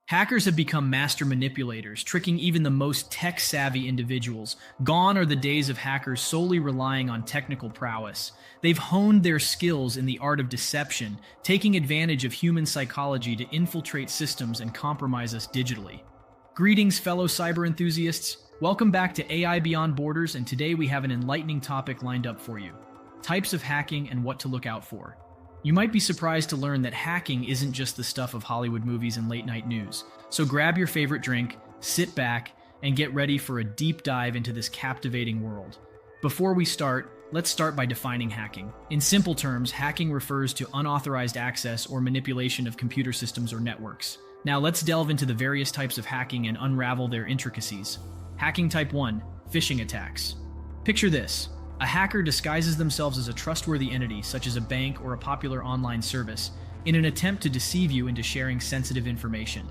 Hackers have become master manipulators, tricking even the most tech-savvy individuals. Gone are the days of hackers solely relying on technical prowess. They've honed their skills in the art of deception, taking advantage of human psychology to infiltrate systems and compromise us digitally. Greetings, fellow cyber enthusiasts. Welcome back to AI Beyond Borders, and today we have an enlightening topic lined up for you: types of hacking and what to look out for. You might be surprised to learn that hacking isn't just the stuff of Hollywood movies and late-night news. So grab your favorite drink, sit back, and get ready for a deep dive into this captivating world. Before we start, let's start by defining hacking. In simple terms, hacking refers to unauthorized access or manipulation of computer systems or networks. Now let's delve into the various types of hacking and unravel their intricacies. Hacking Type 1: Phishing attacks. Picture this. A hacker disguises themselves as a trustworthy entity, such as a bank or a popular online service, in an attempt to deceive you into sharing sensitive information.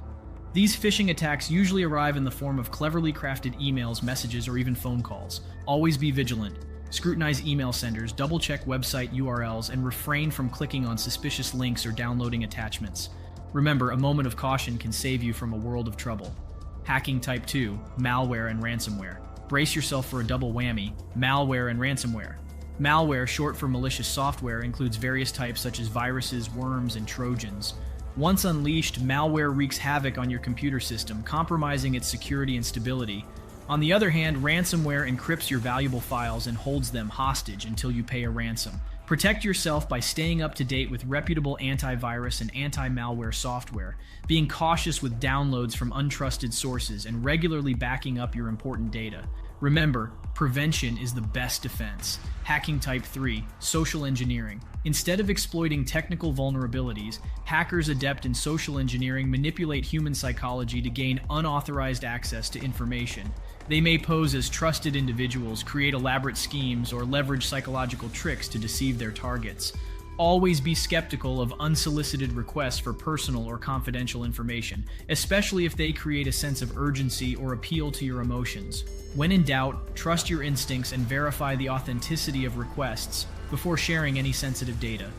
These phishing attacks usually arrive in the form of cleverly crafted emails, messages, or even phone calls. Always be vigilant. Scrutinize email senders, double-check website URLs, and refrain from clicking on suspicious links or downloading attachments. Remember, a moment of caution can save you from a world of trouble. Hacking Type 2: Malware and ransomware. Brace yourself for a double whammy: malware and ransomware. Malware, short for malicious software, includes various types such as viruses, worms, and trojans. Once unleashed, malware wreaks havoc on your computer system, compromising its security and stability. On the other hand, ransomware encrypts your valuable files and holds them hostage until you pay a ransom. Protect yourself by staying up to date with reputable antivirus and anti-malware software, being cautious with downloads from untrusted sources, and regularly backing up your important data. Remember, prevention is the best defense. Hacking Type 3: Social engineering. Instead of exploiting technical vulnerabilities, hackers adept in social engineering manipulate human psychology to gain unauthorized access to information. They may pose as trusted individuals, create elaborate schemes, or leverage psychological tricks to deceive their targets. Always be skeptical of unsolicited requests for personal or confidential information, especially if they create a sense of urgency or appeal to your emotions. When in doubt, trust your instincts and verify the authenticity of requests before sharing any sensitive data.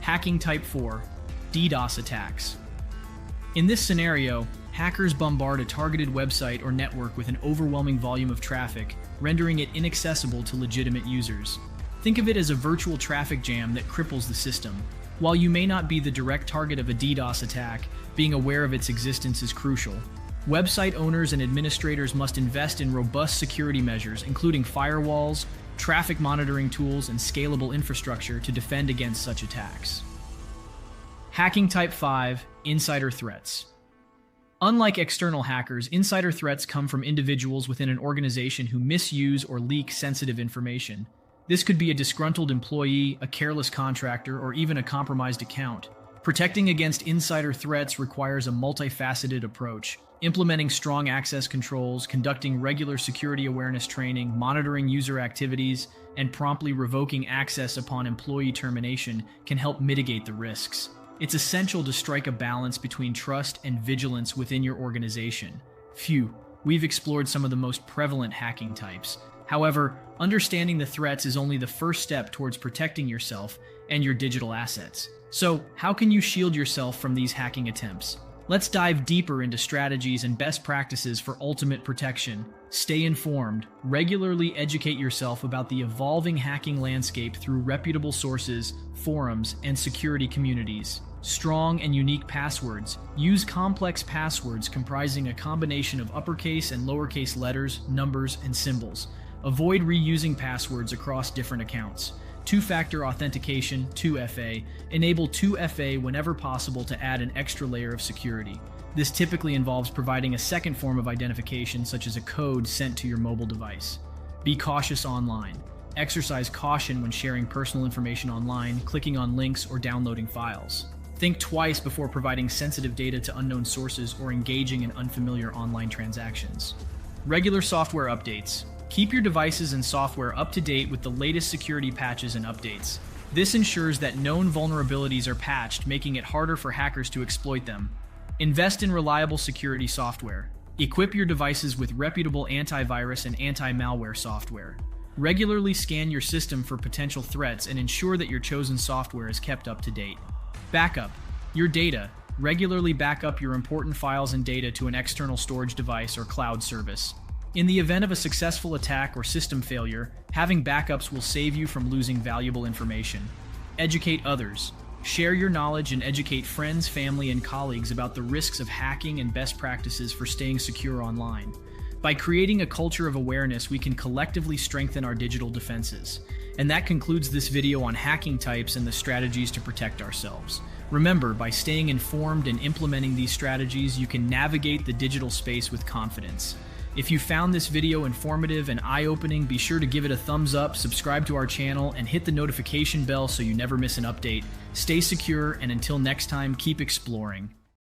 Hacking Type 4: DDoS Attacks. In this scenario, hackers bombard a targeted website or network with an overwhelming volume of traffic, rendering it inaccessible to legitimate users. Think of it as a virtual traffic jam that cripples the system. While you may not be the direct target of a DDoS attack, being aware of its existence is crucial. Website owners and administrators must invest in robust security measures, including firewalls, traffic monitoring tools, and scalable infrastructure to defend against such attacks. Hacking Type 5: Insider threats. Unlike external hackers, insider threats come from individuals within an organization who misuse or leak sensitive information. This could be a disgruntled employee, a careless contractor, or even a compromised account. Protecting against insider threats requires a multifaceted approach. Implementing strong access controls, conducting regular security awareness training, monitoring user activities, and promptly revoking access upon employee termination can help mitigate the risks. It's essential to strike a balance between trust and vigilance within your organization. Phew, we've explored some of the most prevalent hacking types. However, understanding the threats is only the first step towards protecting yourself and your digital assets. So, how can you shield yourself from these hacking attempts? Let's dive deeper into strategies and best practices for ultimate protection. Stay informed, regularly educate yourself about the evolving hacking landscape through reputable sources, forums, and security communities. Strong and unique passwords. Use complex passwords comprising a combination of uppercase and lowercase letters, numbers, and symbols. Avoid reusing passwords across different accounts. Two-factor authentication, 2FA. Enable 2FA whenever possible to add an extra layer of security. This typically involves providing a second form of identification, such as a code sent to your mobile device. Be cautious online. Exercise caution when sharing personal information online, clicking on links, or downloading files. Think twice before providing sensitive data to unknown sources or engaging in unfamiliar online transactions. Regular software updates. Keep your devices and software up to date with the latest security patches and updates. This ensures that known vulnerabilities are patched, making it harder for hackers to exploit them. Invest in reliable security software. Equip your devices with reputable antivirus and anti-malware software. Regularly scan your system for potential threats and ensure that your chosen software is kept up to date. Backup. Your data, Regularly back up your important files and data to an external storage device or cloud service. In the event of a successful attack or system failure, having backups will save you from losing valuable information. Educate others. Share your knowledge and educate friends, family, and colleagues about the risks of hacking and best practices for staying secure online. By creating a culture of awareness, we can collectively strengthen our digital defenses. And that concludes this video on hacking types and the strategies to protect ourselves. Remember, by staying informed and implementing these strategies, you can navigate the digital space with confidence. If you found this video informative and eye-opening, be sure to give it a thumbs up, subscribe to our channel, and hit the notification bell so you never miss an update. Stay secure, and until next time, keep exploring.